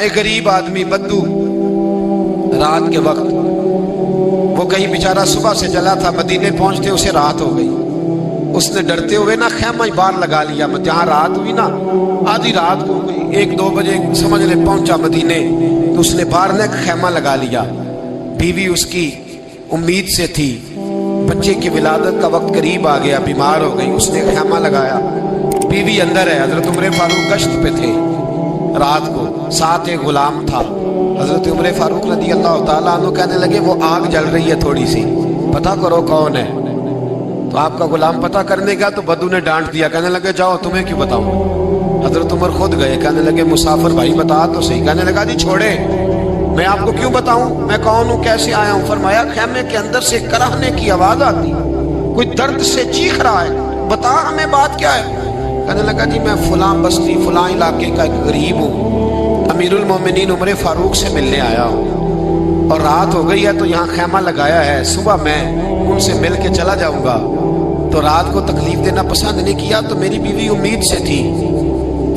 ایک غریب آدمی بدو رات کے وقت وہ کہیں بیچارہ صبح سے چلا تھا، مدینے پہنچتے اسے رات ہو گئی۔ اس نے ڈرتے ہوئے نا خیمہ ہی باہر لگا لیا، جہاں رات ہوئی نا آدھی رات ہو گئی، 1-2 بجے سمجھ لے پہنچا مدینے، تو اس نے باہر نے خیمہ لگا لیا۔ بیوی اس کی امید سے تھی، بچے کی ولادت کا وقت قریب آ گیا، بیمار ہو گئی، اس نے خیمہ لگایا، بیوی اندر ہے۔ حضرت عمر فاروق گشت پہ تھے رات کو، ساتھ ایک غلام تھا۔ حضرت عمر فاروق رضی اللہ تعالیٰ عنہ کہنے لگے وہ آگ جل رہی ہے تھوڑی سی، پتہ کرو کون ہے۔ تو آپ کا غلام پتہ کرنے گا تو بدو نے ڈانٹ دیا، کہنے لگے جاؤ تمہیں کیوں بتاؤں۔ حضرت عمر خود گئے، کہنے لگے مسافر بھائی بتا تو صحیح۔ کہنے لگا جی چھوڑے، میں آپ کو کیوں بتاؤں، میں کون ہوں، کیسے آیا ہوں۔ فرمایا خیمے کے اندر سے کراہنے کی آواز آتی، کوئی درد سے چیخ رہا ہے، بتا ہمیں بات کیا ہے۔ کہنے لگا جی میں فلاں بستی فلاں علاقے کا ایک غریب ہوں، امیر المومنین عمر فاروق سے ملنے آیا ہوں، اور رات ہو گئی ہے تو یہاں خیمہ لگایا ہے، صبح میں ان سے مل کے چلا جاؤں گا۔ تو رات کو تکلیف دینا پسند نہیں کیا، تو میری بیوی امید سے تھی،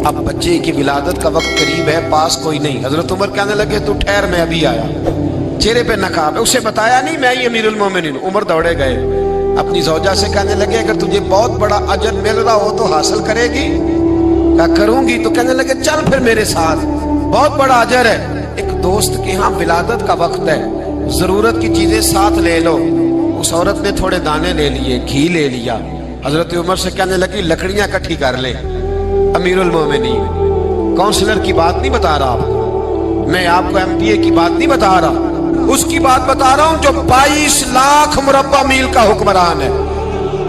اب بچے کی ولادت کا وقت قریب ہے، پاس کوئی نہیں۔ حضرت عمر کہنے لگے تو ٹھہر میں ابھی آیا، چہرے پہ نقاب ہے، اسے بتایا نہیں میں ہی امیر المومنین۔ عمر دوڑے گئے، اپنی زوجہ سے کہنے لگے اگر تجھے بہت بڑا اجر مل رہا ہو تو حاصل کرے گی؟ کہا کروں گی۔ تو کہنے لگے چل پھر میرے ساتھ، بہت بڑا اجر ہے۔ ایک دوست کے ہاں ولادت کا وقت ہے، ضرورت کی چیزیں ساتھ لے لو۔ اس عورت نے تھوڑے دانے لے لیے، گھی لے لیا۔ حضرت عمر سے کہنے لگی لکڑیاں اکٹھی کر لے۔ امیر المومنین کونسلر کی بات نہیں بتا رہا میں، آپ کو ایم پی اے کی بات نہیں بتا رہا، اس کی بات بتا رہا ہوں جو 22 لاکھ مربع میل کا حکمران ہے،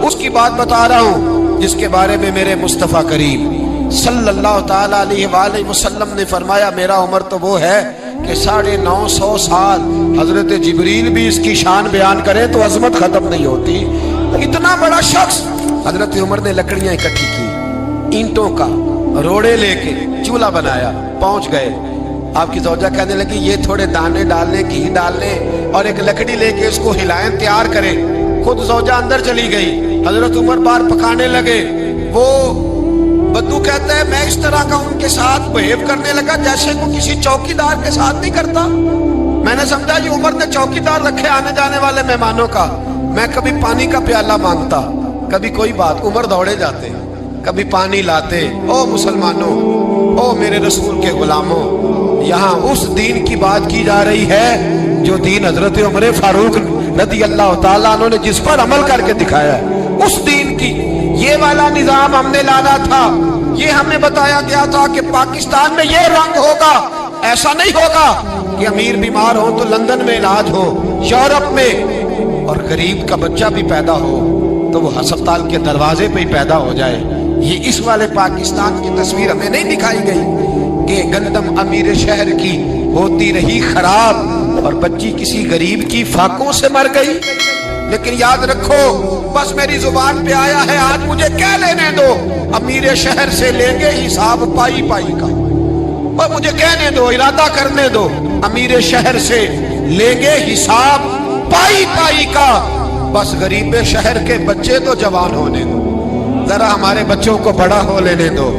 اس کی بات بتا رہا ہوں جس کے بارے میں میرے مصطفیٰ کریم صلی اللہ تعالیٰ علیہ وآلہ وسلم نے فرمایا میرا عمر تو وہ ہے کہ 950 سال حضرت جبریل بھی اس کی شان بیان کرے تو عظمت ختم نہیں ہوتی، اتنا بڑا شخص۔ حضرت عمر نے لکڑیاں اکٹھی کی، اینٹوں کا روڑے لے کے چولہا بنایا، پہنچ گئے۔ آپ کی زوجہ کہنے لگی یہ تھوڑے دانے ڈالنے، گھی ڈالنے اور ایک لکڑی لے کے اس کو ہلائیں، تیار کریں۔ خود زوجہ اندر چلی گئی، حضرت عمر بار پکانے لگے۔ وہ بدو کہتا ہے میں اس طرح کا ان کے ساتھ بہیو کرنے لگا جیسے وہ کسی چوکیدار کے ساتھ نہیں کرتا۔ میں نے سمجھا یہ عمر نے چوکیدار رکھے آنے جانے والے مہمانوں کا۔ میں کبھی پانی کا پیالہ مانگتا، کبھی کوئی بات، عمر دوڑے جاتے، کبھی پانی لاتے۔ او مسلمانوں، او میرے رسول کے غلاموں، یہاں اس دین کی بات کی جا رہی ہے جو دین حضرت عمر فاروق رضی اللہ تعالیٰ عنہ نے جس پر عمل کر کے دکھایا ہے، اس دین کی یہ والا نظام ہم نے لانا تھا۔ یہ ہمیں بتایا گیا تھا کہ پاکستان میں یہ رنگ ہوگا، ایسا نہیں ہوگا کہ امیر بیمار ہو تو لندن میں علاج ہو، یورپ میں، اور غریب کا بچہ بھی پیدا ہو تو وہ ہسپتال کے دروازے پہ ہی پیدا ہو جائے۔ یہ اس والے پاکستان کی تصویر ہمیں نہیں دکھائی گئی کہ گندم امیر شہر کی ہوتی رہی خراب اور بچی کسی غریب کی فاقوں سے مر گئی۔ لیکن یاد رکھو بس میری زبان پہ آیا ہے، آج مجھے کہہ لینے دو امیر شہر سے لیں گے حساب پائی پائی کا، اور مجھے کہنے دو، ارادہ کرنے دو، امیر شہر سے لیں گے حساب پائی پائی کا۔ بس غریب شہر کے بچے تو جوان ہونے دو، ذرا ہمارے بچوں کو بڑا ہو لینے دو،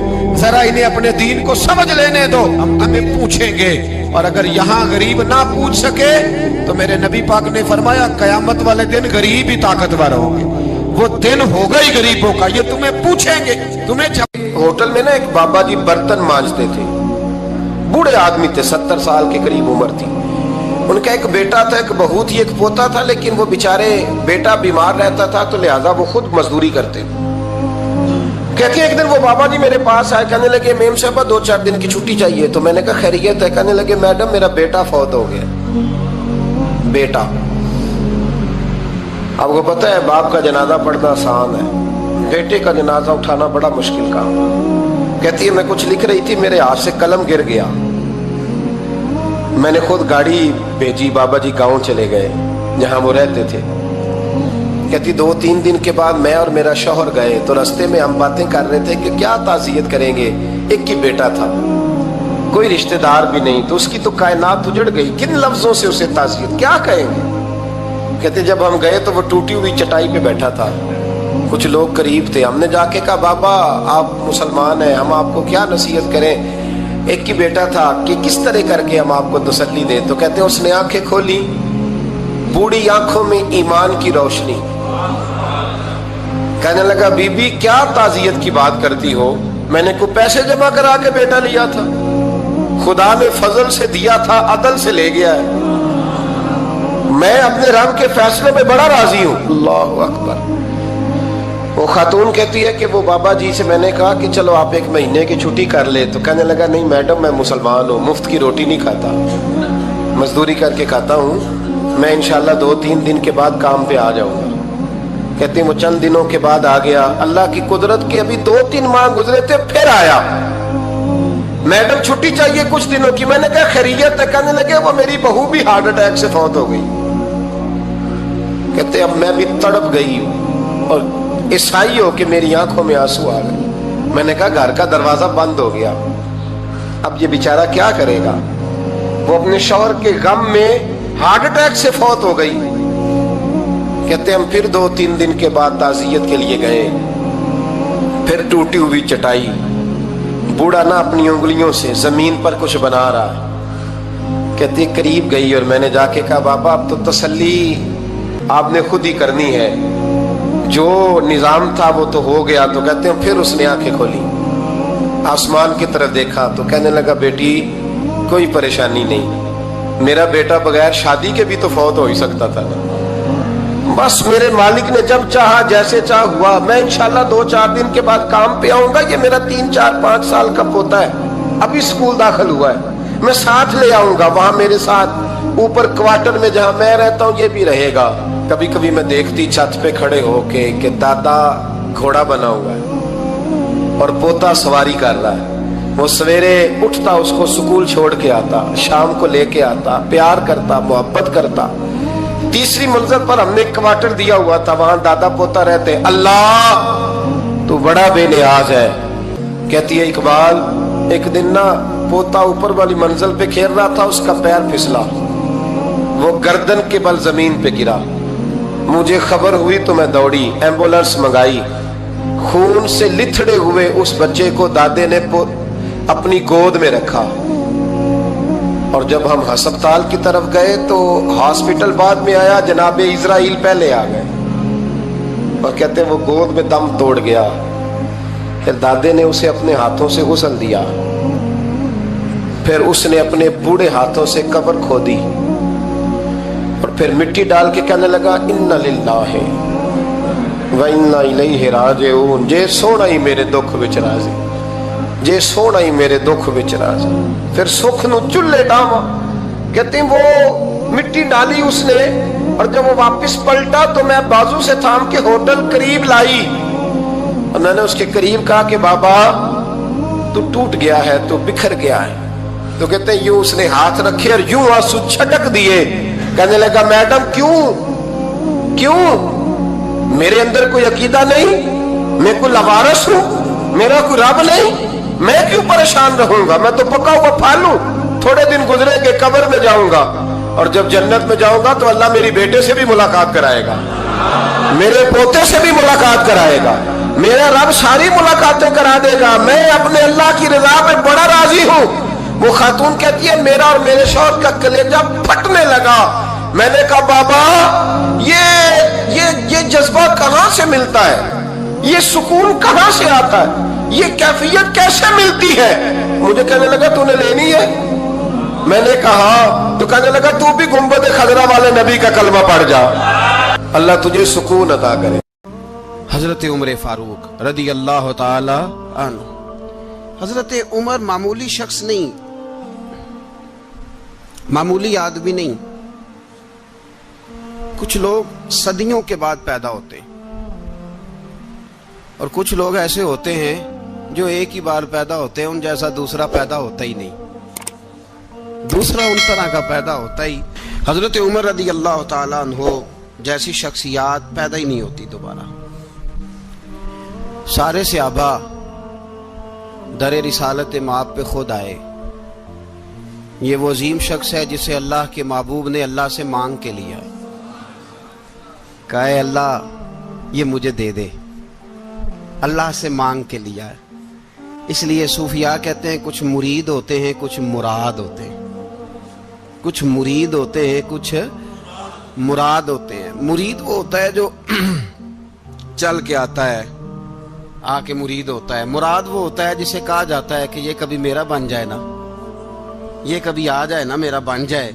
ذرا انہیں اپنے دین کو سمجھ لینے دو، ہم ہمیں پوچھیں گے۔ اور اگر یہاں غریب نہ پوچھ سکے تو میرے نبی پاک نے فرمایا قیامت والے دن غریب ہی طاقتور ہوں گے، وہ دن ہوگا ہی غریبوں کا، یہ تمہیں پوچھیں گے۔ ہوٹل میں نا ایک بابا جی برتن مانجتے تھے، بوڑھے آدمی تھے، 70 سال کے قریب عمر تھی۔ ان کا ایک بیٹا تھا، ایک بہو تھی، ایک پوتا تھا، لیکن وہ بیچارے بیٹا بیمار رہتا تھا تو لہٰذا وہ خود مزدوری کرتے۔ کہتی ایک دن وہ بابا جی میرے پاس آئے، کہنے لگے میم صاحبہ 2-4 دن کی چھٹی چاہیے۔ تو میں نے کہا خیریت ہے؟ کہنے لگے میڈم میرا بیٹا فوت ہو گیا۔ بیٹا، آپ کو پتہ ہے باپ کا جنازہ پڑھنا آسان ہے، بیٹے کا جنازہ اٹھانا بڑا مشکل کام۔ کہتی ہے میں کچھ لکھ رہی تھی، میرے ہاتھ سے قلم گر گیا، میں نے خود گاڑی بھیجی، بابا جی گاؤں چلے گئے جہاں وہ رہتے تھے۔ کہتی 2-3 دن کے بعد میں اور میرا شوہر گئے تو رستے میں ہم باتیں کر رہے تھے کہ کیا تعزیت کریں گے، ایک ہی بیٹا تھا، کوئی رشتہ دار بھی نہیں، تو اس کی تو کائنات اجڑ گئی، کن لفظوں سے اسے تعزیت کیا کہیں گے۔ کہتے جب ہم گئے تو وہ ٹوٹی ہوئی چٹائی پہ بیٹھا تھا، کچھ لوگ قریب تھے، ہم نے جا کے کہا بابا آپ مسلمان ہیں، ہم آپ کو کیا نصیحت کریں۔ ایک ہی بیٹا تھا کہ کس طرح کر کے ہم آپ کو تسلی دیں. تو کہتے ہیں اس نے آنکھیں کھولی, بوڑھی آنکھوں میں ایمان کی روشنی. کہنے لگا بی بی کیا تعزیت کی بات کرتی ہو, میں نے کوئی پیسے جمع کرا کے بیٹا لیا تھا, خدا نے فضل سے دیا تھا, عدل سے لے گیا ہے, میں اپنے رب کے فیصلے میں بڑا راضی ہوں. اللہ اکبر. وہ خاتون کہتی ہے کہ وہ بابا جی سے میں نے کہا کہ چلو آپ 1 مہینے کی چھٹی کر لے. تو کہنے لگا نہیں میڈم میں مسلمان ہوں, مفت کی روٹی نہیں کھاتا, مزدوری کر کے کھاتا ہوں, میں انشاءاللہ 2-3 دن کے بعد کام پہ آ جاؤں گا. کہتے ہیں وہ چند دنوں کے بعد آ گیا. اللہ کی قدرت کے ابھی 2-3 ماہ گزرے تھے, پھر آیا. میڈم چھٹی چاہیے کچھ دنوں کی. میں نے کہا خیریت ہے؟ کہنے لگے وہ میری بہو بھی ہارٹ اٹیک سے فوت ہو گئی. کہتے اب میں بھی تڑپ گئی اور عیسائی ہو کہ میری آنکھوں میں آنسو آ گئے. میں نے کہا گھر کا دروازہ بند ہو گیا, اب یہ بیچارہ کیا کرے گا. وہ اپنے شوہر کے غم میں ہارٹ اٹیک سے فوت ہو گئی. کہتے ہم پھر 2-3 دن کے بعد تعزیت کے لیے گئے. پھر ٹوٹی ہوئی چٹائی, بوڑھا نہ اپنی انگلیوں سے زمین پر کچھ بنا رہا ہے. کہتے قریب گئی اور میں نے جا کے کہا بابا اب تو تسلی آپ نے خود ہی کرنی ہے, جو نظام تھا وہ تو ہو گیا. تو کہتے ہیں پھر اس نے آنکھیں کھولی, آسمان کی طرف دیکھا تو کہنے لگا بیٹی کوئی پریشانی نہیں, میرا بیٹا بغیر شادی کے بھی تو فوت ہو ہی سکتا تھا نا, بس میرے مالک نے جب چاہا جیسے چاہ ہوا. میں انشاءاللہ 2-4 دن کے بعد کام پہ آؤں گا. یہ میرا 3-4-5 سال کا پوتا ہے, ابھی اسکول داخل ہوا ہے, میں ساتھ لے آؤں گا. وہاں میرے ساتھ اوپر کوارٹر میں جہاں میں رہتا ہوں یہ بھی رہے گا. کبھی کبھی میں دیکھتی چھت پہ کھڑے ہو کے کہ دادا گھوڑا بنا ہوا ہے اور پوتا سواری کر رہا ہے. وہ سویرے اٹھتا, اس کو سکول چھوڑ کے آتا, شام کو لے کے آتا, پیار کرتا, محبت کرتا. 3ری منزل پر ہم نے کوارٹر دیا ہوا تھا, وہاں دادا پوتا رہتے. اللہ تو بڑا بے نیاز ہے. کہتی ہے اقبال ایک دن نا پوتا اوپر والی منزل پہ کھیل رہا تھا, اس کا پیر پھسلا, وہ گردن کے بل زمین پہ گرا. مجھے خبر ہوئی تو میں دوڑی, ایمبولینس منگائی. خون سے لتھڑے ہوئے اس بچے کو دادے نے اپنی گود میں رکھا. اور جب ہم ہسپتال کی طرف گئے تو ہاسپٹل بعد میں آیا, جناب اسرائیل پہلے آ گئے اور کہتے ہیں وہ گود میں دم توڑ گیا. پھر دادے نے اسے اپنے ہاتھوں سے غسل دیا, پھر اس نے اپنے بوڑھے ہاتھوں سے قبر کھودی اور پھر مٹی ڈال کے کہنے لگا انا للہ و انا الیہ راجعون. جے سونا ہی میرے دکھ وچ راضی, جے سونا ہی میرے دکھ وچ راضی. پھر سکھ نو چلے ڈاواں. کہتے ہیں وہ مٹی ڈالی اس نے, اور جب وہ واپس پلٹا تو میں بازو سے تھام کے ہوٹل قریب لائی اور میں نے اس کے قریب کہا کہ بابا تو ٹوٹ گیا ہے, تو بکھر گیا ہے. تو کہتے ہیں یوں اس نے ہاتھ رکھے اور یوں آنسو چھٹک دیے. کہنے لگا میڈم کیوں میرے اندر کوئی عقیدہ نہیں, میں کوئی لوارث ہوں, میرا کوئی رب نہیں, میں کیوں پریشان رہوں گا, میں تو پکا ہوا پھل ہوں. تھوڑے دن گزرے کہ قبر میں جاؤں گا, اور جب جنت میں جاؤں گا تو اللہ میری بیٹے سے بھی ملاقات کرائے گا, میرے پوتے سے بھی ملاقات کرائے گا, میرا رب ساری ملاقاتیں کرا دے گا. میں اپنے اللہ کی رضا میں بڑا راضی ہوں. وہ خاتون کہتی ہے میرا اور میرے شوہر کا کلیجہ پھٹنے لگا. میں نے کہا بابا یہ جذبہ کہاں سے ملتا ہے, یہ سکون کہاں سے آتا ہے, یہ کیفیت کیسے ملتی ہے. مجھے کہنے لگا تو نے لینی ہے. میں نے کہا, تو کہنے لگا تو بھی گنبد خضرا والے نبی کا کلمہ پڑھ جا, اللہ تجھے سکون عطا کرے. حضرت عمر فاروق رضی اللہ تعالی عنہ. حضرت عمر معمولی شخص نہیں, معمولی آدمی نہیں. کچھ لوگ صدیوں کے بعد پیدا ہوتے ہیں اور کچھ لوگ ایسے ہوتے ہیں جو ایک ہی بار پیدا ہوتے ہیں, ان جیسا دوسرا پیدا ہوتا ہی نہیں, دوسرا ان طرح کا پیدا ہوتا ہی. حضرت عمر رضی اللہ تعالیٰ عنہ جیسی شخصیات پیدا ہی نہیں ہوتی دوبارہ. سارے صحابہ در رسالت مآب پہ خود آئے. یہ وہ عظیم شخص ہے جسے اللہ کے محبوب نے اللہ سے مانگ کے لیا, کہا اے اللہ یہ مجھے دے دے. اللہ سے مانگ کے لیا ہے. اس لیے صوفیاء کہتے ہیں کچھ مرید ہوتے ہیں کچھ مراد ہوتے ہیں، کچھ مرید ہوتے ہیں کچھ مراد ہوتے ہیں۔ مرید وہ ہوتا ہے جو چل کے آتا ہے، آ کے مرید ہوتا ہے۔ مراد وہ ہوتا ہے جسے کہا جاتا ہے کہ یہ کبھی میرا بن جائے نا، یہ کبھی آ جائے نا، میرا بن جائے،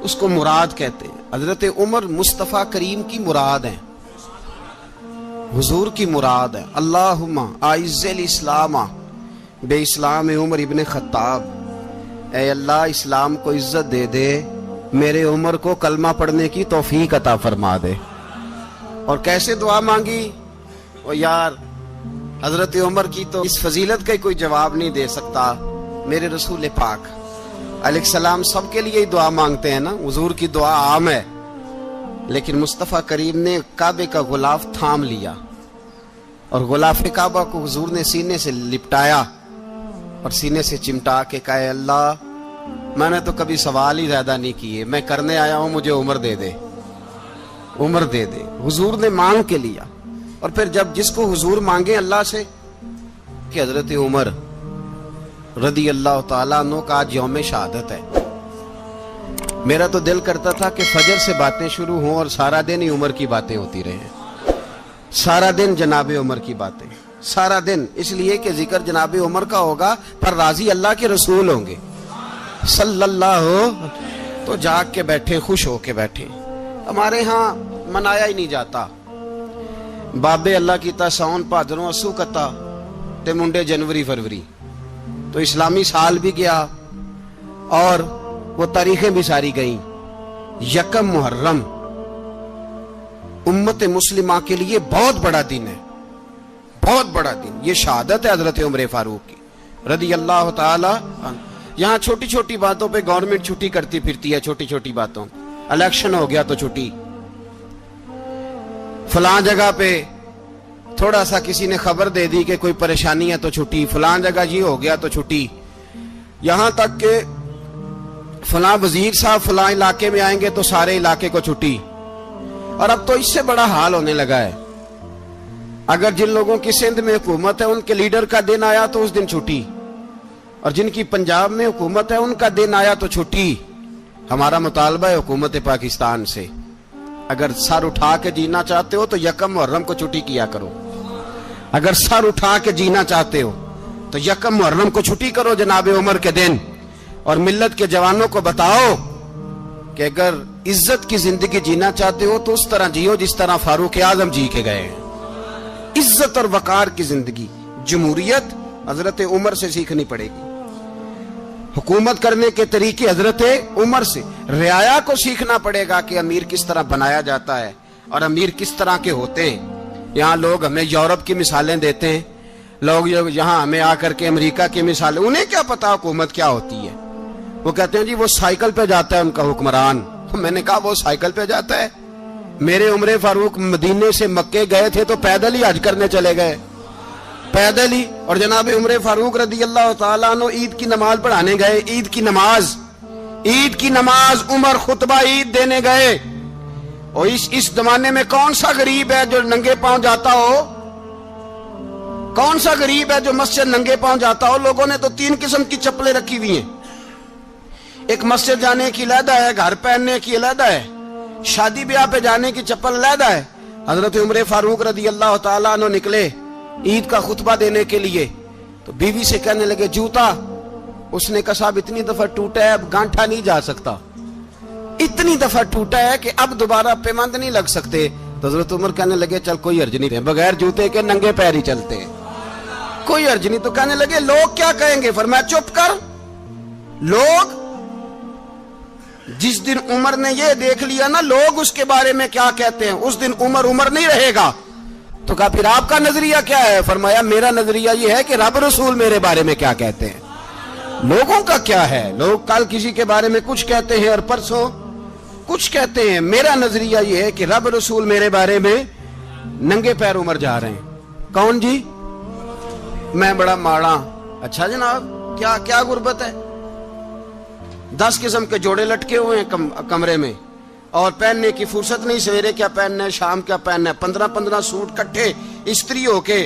اس کو مراد کہتے ہیں۔ حضرت عمر مصطفیٰ کریم کی مراد ہیں، حضور کی مراد ہے۔ اللہم اعز الاسلام بے اسلام عمر ابن خطاب، اے اللہ اسلام کو عزت دے دے، میرے عمر کو کلمہ پڑھنے کی توفیق عطا فرما دے۔ اور کیسے دعا مانگی؟ او یار حضرت عمر کی تو اس فضیلت کا کوئی جواب نہیں دے سکتا، میرے رسول پاک علیہ السلام سب کے لیے ہی دعا مانگتے ہیں نا، حضور کی دعا عام ہے، لیکن مصطفیٰ کریم نے کعبے کا غلاف تھام لیا اور غلاف کعبہ کو حضور نے سینے سے لپٹایا اور سینے سے چمٹا کے کہا اے اللہ میں نے تو کبھی سوال ہی زیادہ نہیں کیے، میں کرنے آیا ہوں، مجھے عمر دے دے، عمر دے دے۔ حضور نے مانگ کے لیا۔ اور پھر جب جس کو حضور مانگے اللہ سے کہ حضرت عمر رضی اللہ تعالیٰ عنہ کا آج یوم شہادت ہے، میرا تو دل کرتا تھا کہ فجر سے باتیں شروع ہوں اور سارا دن ہی عمر کی باتیں ہوتی رہیں، سارا دن جناب عمر کی باتیں، سارا دن، اس لیے کہ ذکر جناب عمر کا ہوگا پر راضی اللہ کے رسول ہوں گے صلی اللہ، تو جاگ کے بیٹھے، خوش ہو کے بیٹھے۔ ہمارے ہاں منایا ہی نہیں جاتا، بابے اللہ کی تا ساؤن بھادروں اسو کتا تے منڈے جنوری فروری، تو اسلامی سال بھی گیا اور وہ تاریخیں بھی ساری گئیں۔ یکم محرم امت مسلمہ کے لیے بہت بڑا دن ہے، بہت بڑا دن، یہ شہادت ہے حضرت عمر فاروق کی رضی اللہ تعالی عنہ۔ یہاں چھوٹی چھوٹی باتوں پہ گورنمنٹ چھٹی کرتی پھرتی ہے، چھوٹی چھوٹی باتوں، الیکشن ہو گیا تو چھٹی، فلاں جگہ پہ تھوڑا سا کسی نے خبر دے دی کہ کوئی پریشانی ہے تو چھٹی، فلاں جگہ یہ ہو گیا تو چھٹی، یہاں تک کہ فلاں وزیر صاحب فلاں علاقے میں آئیں گے تو سارے علاقے کو چھٹی۔ اور اب تو اس سے بڑا حال ہونے لگا ہے، اگر جن لوگوں کی سندھ میں حکومت ہے ان کے لیڈر کا دن آیا تو اس دن چھٹی، اور جن کی پنجاب میں حکومت ہے ان کا دن آیا تو چھٹی۔ ہمارا مطالبہ ہے حکومت پاکستان سے، اگر سر اٹھا کے جینا چاہتے ہو تو یکم محرم کو چھٹی کیا کرو، اگر سر اٹھا کے جینا چاہتے ہو تو یکم محرم کو چھٹی کرو جناب عمر کے دن، اور ملت کے جوانوں کو بتاؤ کہ اگر عزت کی زندگی جینا چاہتے ہو تو اس طرح جیو جس طرح فاروق اعظم جی کے گئے ہیں، عزت اور وقار کی زندگی۔ جمہوریت حضرت عمر سے سیکھنی پڑے گی، حکومت کرنے کے طریقے حضرت عمر سے، رعایا کو سیکھنا پڑے گا کہ امیر کس طرح بنایا جاتا ہے اور امیر کس طرح کے ہوتے ہیں۔ یہاں لوگ ہمیں یورپ کی مثالیں دیتے ہیں، لوگ یہاں ہمیں آ کر کے امریکہ کی مثالیں، انہیں کیا پتا حکومت کیا ہوتی ہے، وہ کہتے ہیں جی وہ سائیکل پہ جاتا ہے ان کا حکمران۔ میں نے کہا وہ سائیکل پہ جاتا ہے؟ میرے عمر فاروق مدینے سے مکے گئے تھے تو پیدل ہی حج کرنے چلے گئے، پیدل ہی، اور جناب عمر فاروق رضی اللہ تعالیٰ عنہ عید کی نماز پڑھانے گئے، عید کی نماز عمر خطبہ عید دینے گئے۔ اور اس زمانے میں کون سا غریب ہے جو ننگے پاؤں جاتا ہو؟ کون سا غریب ہے جو مسجد ننگے پاؤں جاتا ہو؟ لوگوں نے تو 3 قسم کی چپلیں رکھی ہوئی ہیں، ایک مسجد جانے کی علیحدہ ہے، گھر پہننے کی علیحدہ ہے، شادی بیاہ پہ جانے کی چپل علیحدہ ہے۔ حضرت عمر فاروق رضی اللہ تعالیٰ عنہ نکلے عید کا خطبہ دینے کے لیے تو بیوی سے کہنے لگے جوتا، اس نے کہا صاحب اتنی دفعہ ٹوٹا ہے اب گانٹھا نہیں جا سکتا، اتنی دفعہ ٹوٹا ہے کہ اب دوبارہ پیمند نہیں لگ سکتے۔ تو حضرت عمر کہنے لگے چل کوئی حرج نہیں، بغیر جوتے کے ننگے پیر ہی چلتے ہیں، کوئی حرج نہیں۔ تو کہنے لگے لوگ کیا کہیں گے؟ فرمایا چپ کر، لوگ جس دن عمر نے یہ دیکھ لیا نا لوگ اس کے بارے میں کیا کہتے ہیں، اس دن عمر نہیں رہے گا۔ تو کہا پھر آپ کا نظریہ کیا ہے؟ فرمایا میرا نظریہ یہ ہے کہ رب رسول میرے بارے میں کیا کہتے ہیں، لوگوں کا کیا ہے؟ لوگ کل کسی کے بارے میں کچھ کہتے ہیں اور پرسوں کچھ کہتے ہیں، میرا نظریہ یہ ہے کہ رب رسول میرے بارے میں ننگے پیر عمر جا رہے ہیں۔ کون جی؟ میں بڑا ماڑا۔ اچھا جناب کیا غربت ہے؟ 10 قسم کے جوڑے لٹکے ہوئے ہیں کمرے میں اور پہننے کی فرصت نہیں، سویرے کیا پہننا ہے، شام کیا پہننا ہے، 15 سوٹ کٹھے استری ہو کے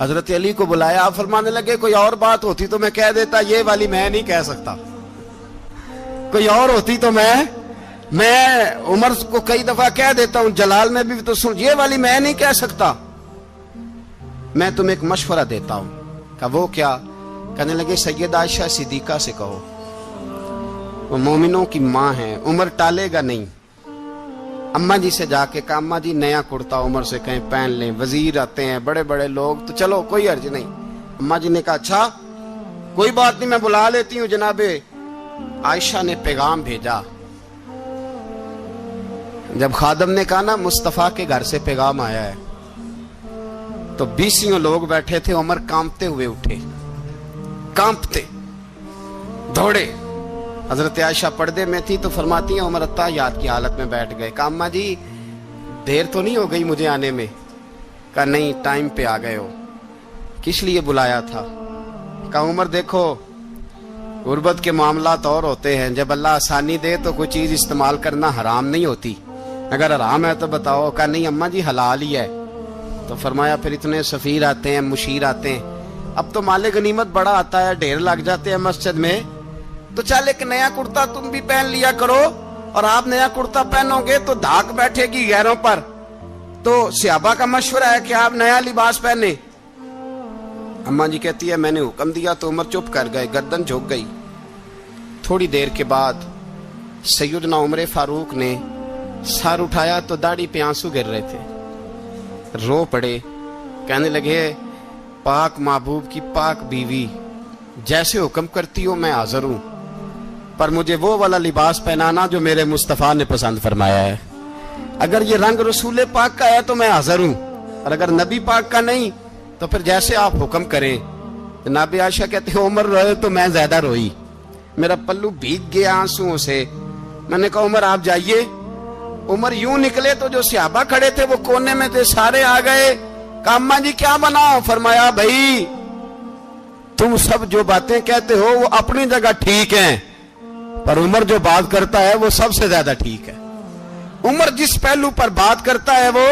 حضرت علی کو بلایا, آپ فرمانے لگے کوئی اور بات ہوتی تو میں کہہ دیتا, یہ والی میں نہیں کہہ سکتا. کوئی اور ہوتی تو میں عمر کو کئی دفعہ کہہ دیتا ہوں, جلال میں بھی تو سن, یہ والی میں نہیں کہہ سکتا. میں تمہیں ایک مشورہ دیتا ہوں. کہا وہ کیا؟ کہنے لگے سید عائشہ صدیقہ سے کہو, وہ مومنوں کی ماں ہیں, عمر ٹالے گا نہیں. اماں جی سے جا کے کہا اماں جی نیا کرتا عمر سے کہیں پہن لیں, وزیر آتے ہیں بڑے بڑے لوگ, تو چلو کوئی حرج نہیں. اماں جی نے کہا اچھا کوئی بات نہیں میں بلا لیتی ہوں. جناب عائشہ نے پیغام بھیجا. جب خادم نے کہا نا مصطفیٰ کے گھر سے پیغام آیا ہے, تو 20 لوگ بیٹھے تھے. عمر کانپتے ہوئے اٹھے, کانپتے دوڑے. حضرت عائشہ پردے میں تھی تو فرماتی ہیں عمر اتحیات کی حالت میں بیٹھ گئے. کہا اماں جی دیر تو نہیں ہو گئی مجھے آنے میں؟ کہا نہیں ٹائم پہ آ گئے ہو. کس لیے بلایا تھا؟ کہا عمر دیکھو غربت کے معاملات اور ہوتے ہیں, جب اللہ آسانی دے تو کوئی چیز استعمال کرنا حرام نہیں ہوتی, اگر حرام ہے تو بتاؤ. کہا نہیں اماں جی حلال ہی ہے. تو فرمایا پھر اتنے سفیر آتے ہیں, مشیر آتے ہیں, اب تو مال غنیمت بڑا آتا ہے, ڈھیر لگ جاتے ہیں مسجد میں, تو چل ایک نیا کرتا تم بھی پہن لیا کرو, اور آپ نیا کرتا پہنو گے تو دھاک بیٹھے گی غیروں پر. تو صحابہ کا مشورہ ہے کہ آپ نیا لباس پہنے. اماں جی کہتی ہے میں نے حکم دیا تو عمر چپ کر گئے, گردن جھک گئی. تھوڑی دیر کے بعد سیدنا عمر فاروق نے سر اٹھایا تو داڑھی پہ آنسو گر رہے تھے, رو پڑے. کہنے لگے پاک محبوب کی پاک بیوی, جیسے حکم کرتی ہو میں حاضر ہوں, پر مجھے وہ والا لباس پہنانا جو میرے مصطفیٰ نے پسند فرمایا ہے. اگر یہ رنگ رسول پاک کا ہے تو میں حاضر ہوں, اور اگر نبی پاک کا نہیں تو پھر جیسے آپ حکم کریں. جناب عائشہ کہتے ہیں عمر روئے تو میں زیادہ روئی, میرا پلو بھیگ گیا آنسوؤں سے. میں نے کہا عمر آپ جائیے. عمر یوں نکلے تو جو صحابہ کھڑے تھے وہ کونے میں تھے, سارے آ گئے. کہا اماں جی کیا بناؤ؟ فرمایا بھائی تم سب جو باتیں کہتے ہو وہ اپنی جگہ ٹھیک ہیں, پر عمر جو بات کرتا ہے وہ سب سے زیادہ ٹھیک ہے. عمر جس پہلو پر بات کرتا ہے وہ,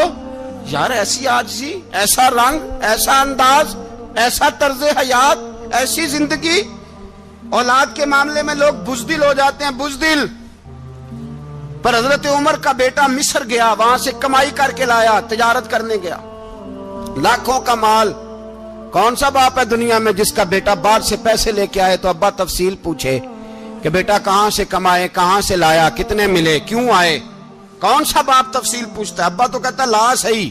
یار ایسی عاجزی, ایسا رنگ, ایسا انداز, ایسا طرز حیات, ایسی زندگی. اولاد کے معاملے میں لوگ بزدل ہو جاتے ہیں, بزدل. پر حضرت عمر کا بیٹا مصر گیا, وہاں سے کمائی کر کے لایا, تجارت کرنے گیا, لاکھوں کا مال. کون سا باپ ہے دنیا میں جس کا بیٹا باہر سے پیسے لے کے آئے تو ابا تفصیل پوچھے کہ بیٹا کہاں سے کمائے, کہاں سے لایا, کتنے ملے, کیوں آئے؟ کون سا باپ تفصیل پوچھتا ہے؟ ابا تو کہتا ہے لا صحیح,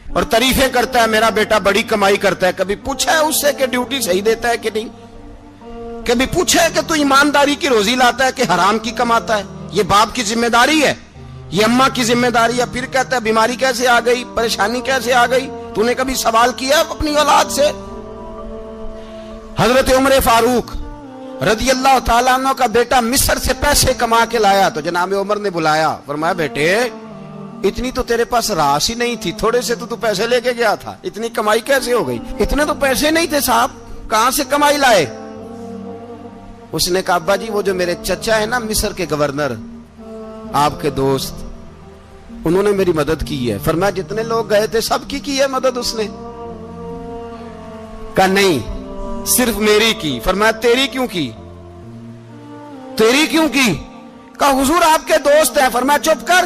اور تعریفیں کرتا ہے میرا بیٹا بڑی کمائی کرتا ہے. کبھی پوچھا ہے اس سے کہ ڈیوٹی صحیح دیتا ہے کہ نہیں؟ کبھی پوچھا ہے کہ تو ایمانداری کی روزی لاتا ہے کہ حرام کی کماتا ہے؟ یہ باپ کی ذمہ داری ہے, یہ اماں کی ذمہ داری ہے. پھر کہتا ہے بیماری کیسے آ گئی, پریشانی کیسے آ گئی, تو نے کبھی سوال کیا اپنی اولاد سے؟ حضرت عمر فاروق رضی اللہ تعالیٰ عنہ کا بیٹا مصر سے پیسے کما کے لایا تو جناب عمر نے بلایا, فرمایا بیٹے اتنی تو تیرے پاس راس ہی نہیں تھی, تھوڑے سے تو پیسے لے کے گیا تھا, اتنی کمائی کیسے ہو گئی؟ اتنے تو پیسے نہیں تھے صاحب, کہاں سے کمائی لائے؟ اس نے کہا ابا جی وہ جو میرے چچا ہے نا مصر کے گورنر, آپ کے دوست, انہوں نے میری مدد کی ہے. فرمایا جتنے لوگ گئے تھے سب کی ہے مدد اس نے؟ کہا نہیں صرف میری کی. فرمایا تیری کیوں کی؟ تیری کیوں کی؟ کہا حضور آپ کے دوست ہیں. فرمایا چپ کر,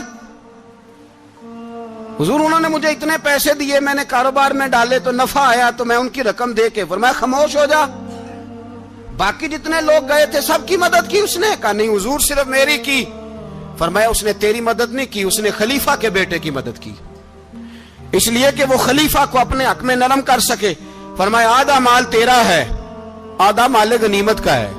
حضور انہوں نے مجھے اتنے پیسے دیے, میں نے کاروبار میں ڈالے تو نفع آیا تو میں ان کی رقم دے کے. فرمایا خاموش ہو جا, باقی جتنے لوگ گئے تھے سب کی مدد کی اس نے؟ کہا نہیں حضور صرف میری کی. فرمایا اس نے تیری مدد نہیں کی, اس نے خلیفہ کے بیٹے کی مدد کی, اس لیے کہ وہ خلیفہ کو اپنے حق میں نرم کر سکے. فرمایا آدھا مال تیرا ہے, آدھا مال غنیمت کا ہے,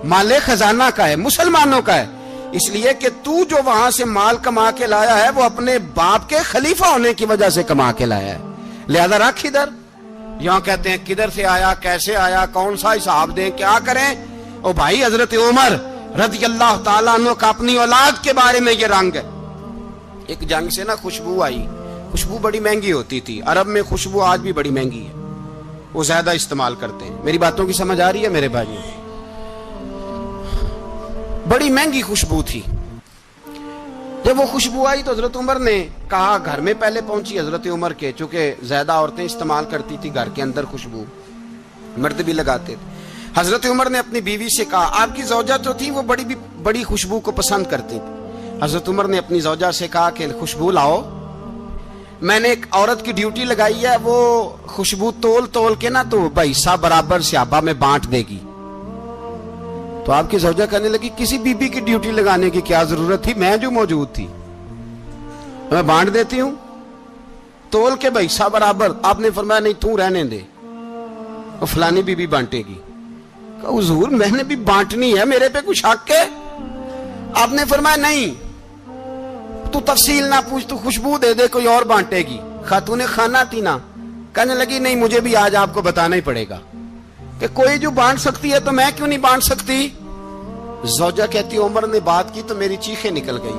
مال خزانہ کا ہے, مسلمانوں کا ہے, اس لیے کہ تو جو وہاں سے مال کما کے لایا ہے وہ اپنے باپ کے خلیفہ ہونے کی وجہ سے کما کے لایا ہے, لہذا رکھ ادھر. یہاں کہتے ہیں کدھر سے آیا, کیسے آیا, کون سا حساب دیں, کیا کریں؟ او بھائی حضرت عمر رضی اللہ تعالیٰ عنہ کا اپنی اولاد کے بارے میں یہ رنگ ہے. ایک جنگ سے نا خوشبو آئی, خوشبو بڑی مہنگی ہوتی تھی, عرب میں خوشبو آج بھی بڑی مہنگی ہے, وہ زیادہ استعمال کرتے ہیں. میری باتوں کی سمجھ آ رہی ہے میرے بھائیوں؟ بڑی مہنگی خوشبو تھی. جب وہ خوشبو آئی تو حضرت عمر نے کہا, گھر میں پہلے پہنچی حضرت عمر کے, چونکہ زیادہ عورتیں استعمال کرتی تھی گھر کے اندر خوشبو, مرد بھی لگاتے تھے. حضرت عمر نے اپنی بیوی سے کہا, آپ کی زوجہ جو تھی وہ بڑی خوشبو کو پسند کرتی تھی. حضرت عمر نے اپنی زوجہ سے کہا کہ خوشبو لاؤ, میں نے ایک عورت کی ڈیوٹی لگائی ہے, وہ خوشبو تول کے نا تو حصہ برابر صحابہ میں بانٹ دے گی. تو آپ کی زوجہ کہنے لگی, کسی بی بی کی ڈیوٹی لگانے کی کیا ضرورت تھی, میں جو موجود تھی میں بانٹ دیتی ہوں تول کے حصہ برابر. آپ نے فرمایا نہیں, تو رہنے دے, وہ فلانی بی بی بانٹے گی. کہا حضور میں نے بھی بانٹنی ہے, میرے پہ کچھ حق ہے؟ آپ نے فرمایا نہیں, تو تفصیل نہ پوچھ, تو خوشبو دے دے, کوئی اور بانٹے گی. خاتون خانہ تھی نا, کہنے لگی نہیں مجھے بھی آج آپ کو بتانا ہی پڑے گا کہ کوئی جو بانٹ سکتی ہے تو میں کیوں نہیں بانٹ سکتی. زوجہ کہتی عمر نے بات کی تو میری چیخیں نکل گئی.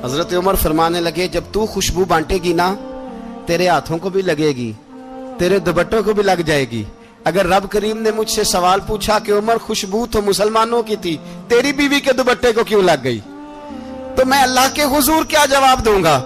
حضرت عمر فرمانے لگے, جب تو خوشبو بانٹے گی نا تیرے ہاتھوں کو بھی لگے گی, تیرے دوپٹوں کو بھی لگ جائے گی. اگر رب کریم نے مجھ سے سوال پوچھا کہ عمر خوشبو تو مسلمانوں کی تھی, تیری بیوی کے دوپٹے کو کیوں لگ گئی, تو میں اللہ کے حضور کیا جواب دوں گا؟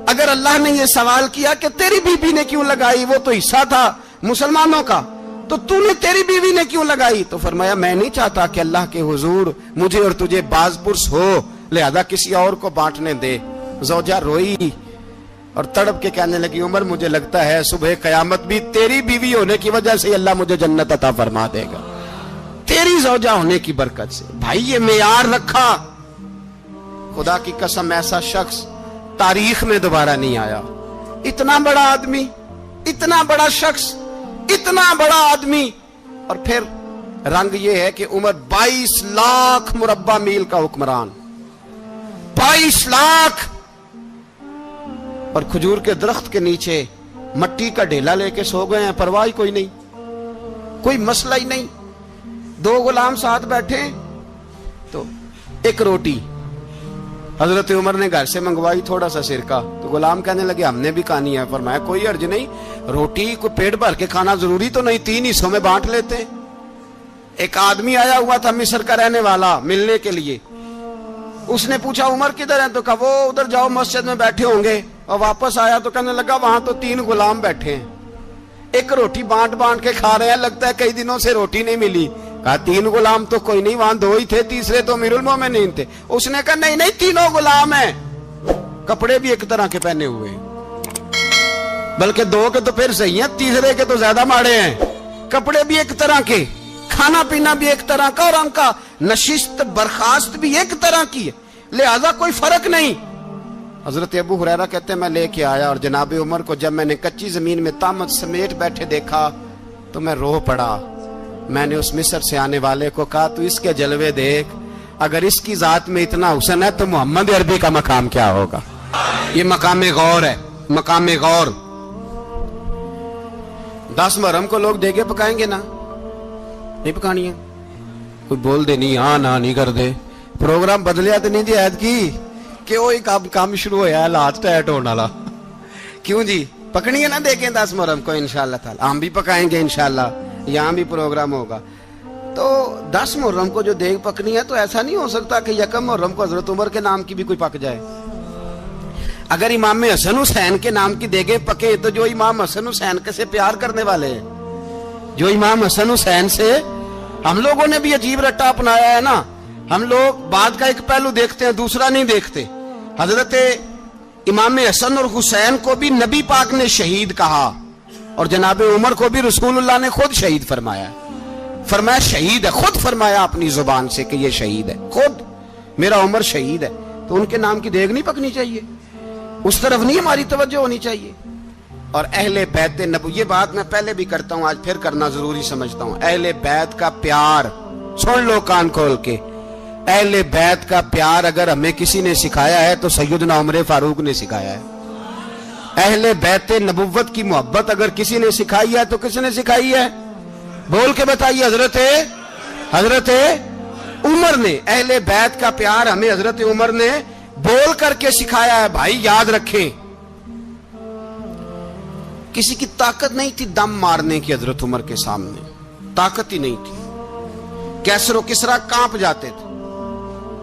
اگر اللہ نے یہ سوال کیا کہ تیری بیوی نے کیوں لگائی, وہ تو حصہ تھا مسلمانوں کا, تو تو نے تیری بیوی نے کیوں لگائی؟ تو فرمایا میں نہیں چاہتا کہ اللہ کے حضور مجھے اور تجھے باز پرس ہو, لہذا کسی اور کو بانٹنے دے. زوجہ روئی اور تڑپ کے کہنے لگی, عمر مجھے لگتا ہے صبح قیامت بھی تیری بیوی ہونے کی وجہ سے اللہ مجھے جنت عطا فرما دے گا, تیری زوجہ ہونے کی برکت سے. بھائی یہ معیار رکھا, خدا کی قسم ایسا شخص تاریخ میں دوبارہ نہیں آیا. اتنا بڑا آدمی, اتنا بڑا شخص, اتنا بڑا آدمی, اور پھر رنگ یہ ہے کہ عمر 22 لاکھ مربع میل کا حکمران, 22 لاکھ, اور کھجور کے درخت کے نیچے مٹی کا ڈھیلا لے کے سو گئے ہیں, پرواہ کوئی نہیں, کوئی مسئلہ ہی نہیں. 2 غلام ساتھ بیٹھے تو ایک روٹی حضرت عمر نے گھر سے منگوائی, تھوڑا سا سرکہ, تو غلام کہنے لگے ہم نے بھی کھانی ہے. فرمایا کوئی حرج نہیں, روٹی کو پیٹ بھر کے کھانا ضروری تو نہیں, 3 حصوں میں بانٹ لیتے ہیں. ایک آدمی آیا ہوا تھا مصر کا رہنے والا ملنے کے لیے, اس نے پوچھا عمر کدھر ہیں, تو کہا وہ ادھر جاؤ مسجد میں بیٹھے ہوں گے. اور واپس آیا تو کہنے لگا وہاں تو 3 غلام بیٹھے ہیں, ایک روٹی بانٹ کے کھا رہے ہیں, لگتا ہے کئی دنوں سے روٹی نہیں ملی. کہا 3 غلام تو کوئی نہیں, وہاں 2 ہی تھے, تیسرے تو امیر المومنین تھے. اس نے کہا نہیں 3 غلام ہیں, کپڑے بھی ایک طرح کے پہنے ہوئے, بلکہ 2 کے تو پھر صحیح ہیں, تیسرے کے تو زیادہ ماڑے ہیں. کپڑے بھی ایک طرح کے, کھانا پینا بھی ایک طرح کا, اور ان کا نشست برخاست بھی ایک طرح کی ہے, لہذا کوئی فرق نہیں. حضرت ابو ہریرہ کہتے ہیں میں لے کے آیا, اور جناب عمر کو جب میں نے کچی زمین میں تامت سمیٹ بیٹھے دیکھا تو میں رو پڑا. میں نے اس مصر سے آنے والے کو کہا تو اس کے جلوے دیکھ, اگر اس کی ذات میں اتنا حسن ہے تو محمد عربی کا مقام کیا ہوگا. یہ مقام غور ہے, مقام غور. 10 محرم کو لوگ دیگے پکائیں گے نا, نہیں پکانی ہے, کوئی بول دے نہیں, ہاں نہ نہیں کر دے, پروگرام بدلیا تو نہیں دی عید کی کہ وہی کام شروع ہوا ہے لات ٹائٹ ہونے والا. کیوں جی, پکنی ہے نا دیکھیں 10 محرم کو انشاءاللہ تعالی, ہم بھی پکائیں گے انشاءاللہ, یہاں بھی پروگرام ہوگا. تو 10 محرم کو جو دیگ پکنی ہے تو ایسا نہیں ہو سکتا کہ 1 محرم کو حضرت عمر کے نام کی بھی کوئی پک جائے. اگر امام حسن حسین کے نام کی دیگیں پکے تو جو امام حسن حسین سے پیار کرنے والے ہیں, جو امام حسن حسین سے, ہم لوگوں نے بھی عجیب رٹا اپنایا ہے نا, ہم لوگ بات کا ایک پہلو دیکھتے ہیں دوسرا نہیں دیکھتے. حضرت امام حسن اور حسین کو بھی نبی پاک نے شہید کہا, اور جناب عمر کو بھی رسول اللہ نے خود شہید فرمایا. فرمایا شہید ہے, خود فرمایا اپنی زبان سے کہ یہ شہید ہے, خود میرا عمر شہید ہے. تو ان کے نام کی دیگ نہیں پکنی چاہیے, اس طرف نہیں ہماری توجہ ہونی چاہیے. اور اہل بیت نبوت, یہ بات میں پہلے بھی کرتا ہوں, آج پھر کرنا ضروری سمجھتا ہوں. اہل بیت کا پیار سن لو کان کھول کے, اہل بیت کا پیار اگر ہمیں کسی نے سکھایا ہے تو سیدنا عمر فاروق نے سکھایا ہے. اہل بیت نبوت کی محبت اگر کسی نے سکھائی ہے تو کس نے سکھائی ہے؟ بول کے بتائیے. حضرت عمر نے. اہل بیت کا پیار ہمیں حضرت عمر نے بول کر کے سکھایا ہے. بھائی یاد رکھیں, کسی کی طاقت نہیں تھی دم مارنے کی حضرت عمر کے سامنے, طاقت ہی نہیں تھی. کیسر و کسرا کانپ جاتے تھے,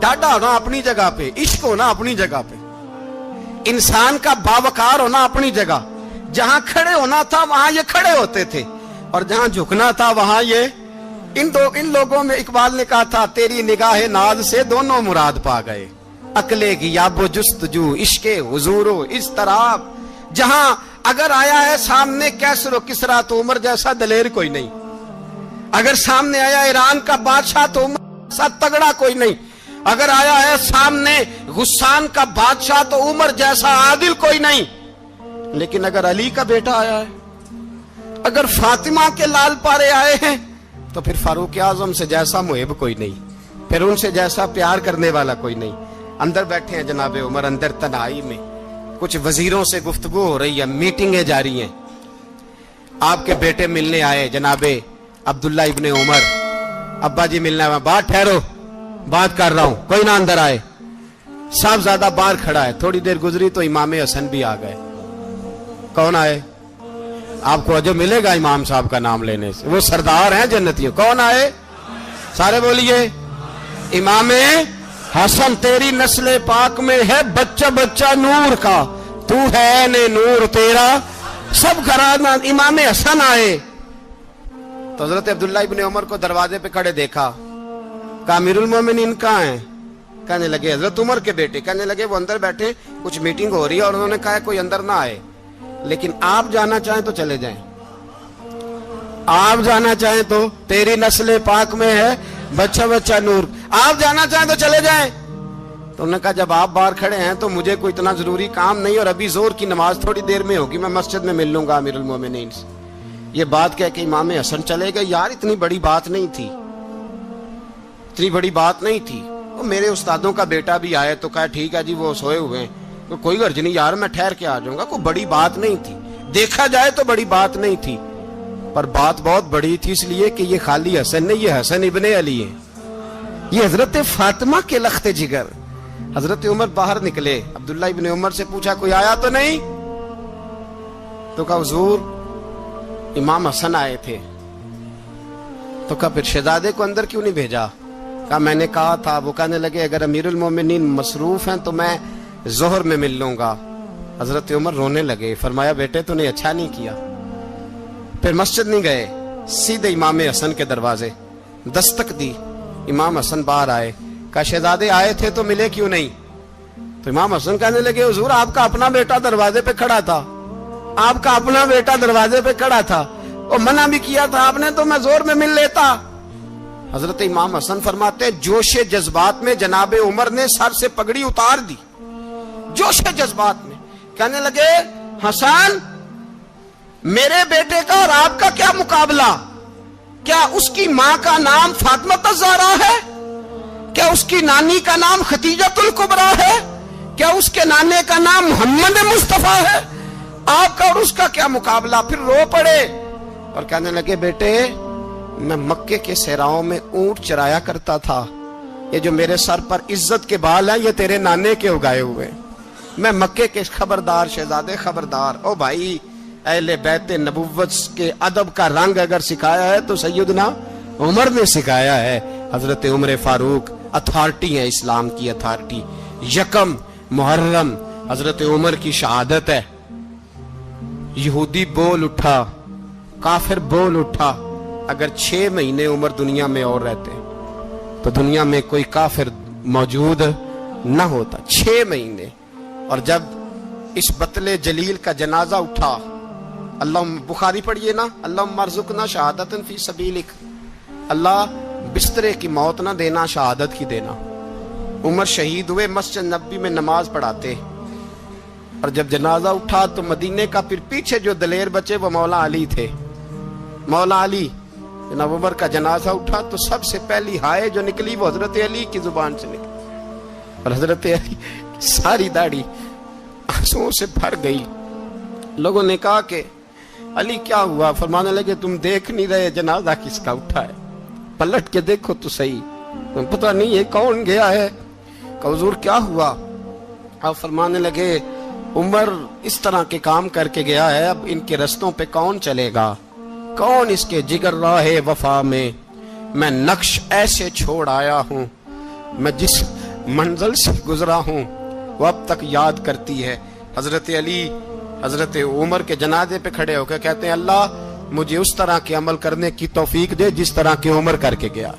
ڈاڈا ہونا اپنی جگہ پہ، عشق ہونا اپنی جگہ پہ، انسان کا باوقار ہونا اپنی جگہ، جہاں کھڑے ہونا تھا وہاں یہ کھڑے ہوتے تھے، اور جہاں جھکنا تھا وہاں یہ ان لوگوں میں اقبال نے کہا تھا تیری نگاہ ناز سے دونوں مراد پا گئے، عقلے کی یاب و جستجو، عشق حضور و اضطراب، جہاں اگر آیا ہے سامنے کیسر و کسرا تو عمر جیسا دلیر کوئی نہیں، اگر سامنے آیا ایران کا بادشاہ تو عمر جیسا تگڑا کوئی نہیں، اگر آیا ہے سامنے غسان کا بادشاہ تو عمر جیسا عادل کوئی نہیں، لیکن اگر علی کا بیٹا آیا ہے، اگر فاطمہ کے لال پارے آئے ہیں تو پھر فاروق اعظم سے جیسا محب کوئی نہیں، پھر ان سے جیسا پیار کرنے والا کوئی نہیں۔ اندر بیٹھے ہیں جناب عمر، اندر تنہائی میں کچھ وزیروں سے گفتگو ہو رہی ہے، میٹنگیں جاری ہیں، آپ کے بیٹے ملنے آئے جناب عبداللہ ابن عمر، ابا جی ملنا ہے، بات ٹھہرو بات کر رہا ہوں، کوئی نہ اندر آئے، صاحب زیادہ باہر کھڑا ہے، تھوڑی دیر گزری تو امام حسن بھی آ گئے، کون آئے؟ آپ کو جو ملے گا امام صاحب کا نام لینے سے، وہ سردار ہیں جنتیوں، کون آئے؟ سارے بولیے، امام حسن، تیری نسل پاک میں ہے بچہ بچہ نور کا، تو ہے نے نور تیرا سب گھرانہ، امام حسن آئے تو حضرت عبداللہ ابن عمر کو دروازے پہ کھڑے دیکھا، کہا امیر المومنین کہاں ہیں؟ کہنے لگے حضرت عمر کے بیٹے، کہنے لگے وہ اندر بیٹھے، کچھ میٹنگ ہو رہی ہے، اور انہوں نے کہا کوئی اندر نہ آئے، لیکن آپ جانا چاہیں تو چلے جائیں، آپ جانا چاہیں تو، تیری نسل پاک میں ہے بچہ بچہ نور، آپ جانا چاہیں تو چلے جائیں۔ تو انہوں نے کہا جب آپ باہر کھڑے ہیں تو مجھے کوئی اتنا ضروری کام نہیں، اور ابھی زور کی نماز تھوڑی دیر میں ہوگی، میں مسجد میں مل لوں گا امیر المومنین سے۔ یہ بات کہہ کے امام حسن چلے گئے، یار اتنی بڑی بات نہیں تھی، اتنی بڑی بات نہیں تھی، وہ میرے استادوں کا بیٹا بھی آئے تو کہا ٹھیک ہے جی وہ سوئے ہوئے ہیں، تو کوئی غرض نہیں یار میں ٹھہر کے آ جاؤں گا، کوئی بڑی بات نہیں تھی، دیکھا جائے تو بڑی بات نہیں تھی، پر بات بہت بڑی تھی، اس لیے کہ یہ خالی حسن نہیں، یہ حسن ابن علی ہے، یہ حضرت فاطمہ کے لخت جگر۔ حضرت عمر باہر نکلے، عبداللہ ابن عمر سے پوچھا کوئی آیا تو نہیں؟ تو کہا حضور امام حسن آئے تھے۔ تو کہا پھر شہزادے کو اندر کیوں نہیں بھیجا؟ کہا میں نے کہا تھا، وہ کہنے لگے اگر امیر المومنین مصروف ہیں تو میں ظہر میں مل لوں گا۔ حضرت عمر رونے لگے، فرمایا بیٹے تو نے اچھا نہیں کیا۔ پھر مسجد نہیں گئے، سیدھے امام حسن کے دروازے دستک دی، امام حسن باہر آئے، کہا شہزادے آئے تھے تو ملے کیوں نہیں؟ تو امام حسن کہنے لگے حضور آپ کا اپنا بیٹا دروازے پہ کھڑا تھا، آپ کا اپنا بیٹا دروازے پہ کھڑا تھا، اور منع بھی کیا تھا آپ نے تو میں زور میں مل لیتا۔ حضرت امام حسن فرماتے جوش جذبات میں جناب عمر نے سر سے پگڑی اتار دی، جوش جذبات میں کہنے لگے حسن میرے بیٹے کا اور آپ کا کیا مقابلہ؟ کیا اس کی ماں کا نام فاطمہ الزہرا ہے؟ کیا اس کی نانی کا نام خدیجۃ الکبریٰ ہے؟ کیا اس کے نانے کا نام محمد مصطفیٰ ہے؟ آپ کا اور اس کا کیا مقابلہ؟ پھر رو پڑے اور کہنے لگے بیٹے میں مکے کے صحراؤں میں اونٹ چرایا کرتا تھا، یہ جو میرے سر پر عزت کے بال ہیں یہ تیرے نانے کے اگائے ہوئے، میں مکے کے خبردار شہزادے خبردار۔ او بھائی اہل بیت نبوت کے ادب کا رنگ اگر سکھایا ہے تو سیدنا عمر نے سکھایا ہے۔ حضرت عمر فاروق اتھارٹی ہے، اسلام کی اتھارٹی۔ یکم محرم حضرت عمر کی شہادت ہے، یہودی بول اٹھا، کافر بول اٹھا، اگر 6 مہینے عمر دنیا میں اور رہتے تو دنیا میں کوئی کافر موجود نہ ہوتا، 6 مہینے۔ اور جب اس بطل جلیل کا جنازہ اٹھا، اللہ بخاری پڑھیے نا، اللہم ارزقنا شہادت فی سبیلک، اللہ بسترے کی موت نہ دینا، شہادت کی دینا۔ عمر شہید ہوئے، مسجد نبوی میں نماز پڑھاتے، اور جب جنازہ اٹھا تو مدینے کا پھر پیچھے جو دلیر بچے وہ مولا علی تھے، مولا علی۔ جناب عمر کا جنازہ اٹھا تو سب سے پہلی ہائے جو نکلی وہ حضرت علی کی زبان سے نکلی، اور حضرت علی ساری داڑھی آنسوؤں سے بھر گئی۔ لوگوں نے کہا کہ علی کیا ہوا؟ فرمانے لگے تم دیکھ نہیں رہے جنازہ کس کا اٹھا ہے، پلٹ کے دیکھو تو صحیح، پتہ نہیں یہ کون گیا ہے۔ کہ حضور کیا ہوا؟ آپ فرمانے لگے عمر اس طرح کے کام کر کے گیا ہے، اب ان کے رستوں پہ کون چلے گا؟ کون اس کے جگر راہ وفا میں؟ میں نقش ایسے چھوڑ آیا ہوں میں جس منزل سے گزرا ہوں وہ اب تک یاد کرتی ہے۔ حضرت علی حضرت عمر کے جنازے پہ کھڑے ہو کے کہتے ہیں اللہ مجھے اس طرح کے عمل کرنے کی توفیق دے جس طرح کی عمر کر کے گیا۔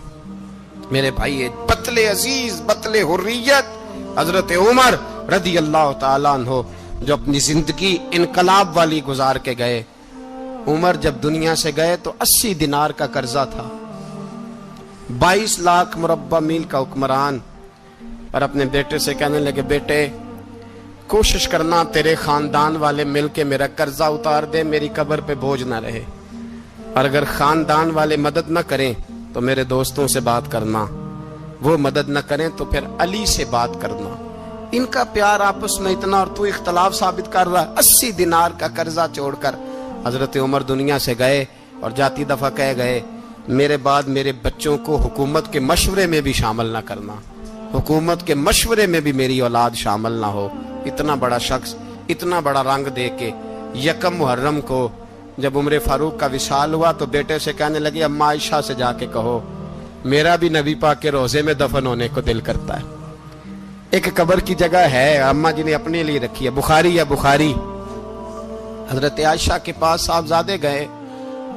میرے بھائی بطل عزیز بطل حریت حضرت عمر رضی اللہ تعالیٰ عنہ جو اپنی زندگی انقلاب والی گزار کے گئے۔ عمر جب دنیا سے گئے تو 80 دینار کا قرضہ تھا، 22 لاکھ مربع میل کا حکمران، اور اپنے بیٹے سے کہنے لگے بیٹے کوشش کرنا تیرے خاندان والے مل کے میرا قرضہ اتار دے، میری قبر پہ بوجھ نہ رہے، اور اگر خاندان والے مدد نہ کریں تو میرے دوستوں سے بات کرنا، وہ مدد نہ کریں تو پھر علی سے بات کرنا، ان کا پیار آپس میں اتنا اور تو اختلاف ثابت کر رہا۔ 80 دینار کا قرضہ چھوڑ کر حضرت عمر دنیا سے گئے اور جاتی دفعہ کہہ گئے میرے بعد میرے بچوں کو حکومت کے مشورے میں بھی شامل نہ کرنا، حکومت کے مشورے میں بھی میری اولاد شامل نہ ہو۔ اتنا بڑا شخص اتنا بڑا رنگ دے کے یکم محرم کو جب عمر فاروق کا وصال ہوا تو بیٹے سے کہنے لگے اماں عائشہ سے جا کے کہو میرا بھی نبی پاک کے روزے میں دفن ہونے کو دل کرتا ہے۔ ایک قبر کی جگہ ہے اماں جی نے اپنے لیے رکھی ہے، بخاری ہے بخاری۔ حضرت عائشہ کے پاس صاحبزادے گئے،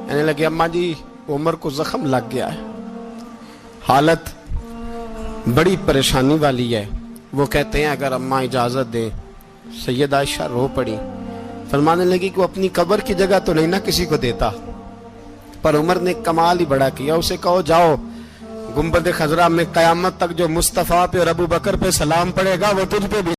کہنے لگے اماں جی عمر کو زخم لگ گیا ہے، حالت بڑی پریشانی والی ہے۔ وہ کہتے ہیں اگر اماں اجازت دیں، سید عائشہ رو پڑی، فرمانے لگی کہ وہ اپنی قبر کی جگہ تو نہیں نہ کسی کو دیتا، پر عمر نے کمال ہی بڑا کیا، اسے کہو جاؤ گنبد خضرا میں قیامت تک جو مصطفیٰ پہ اور ابو بکر پہ سلام پڑے گا وہ تجھ پہ بھی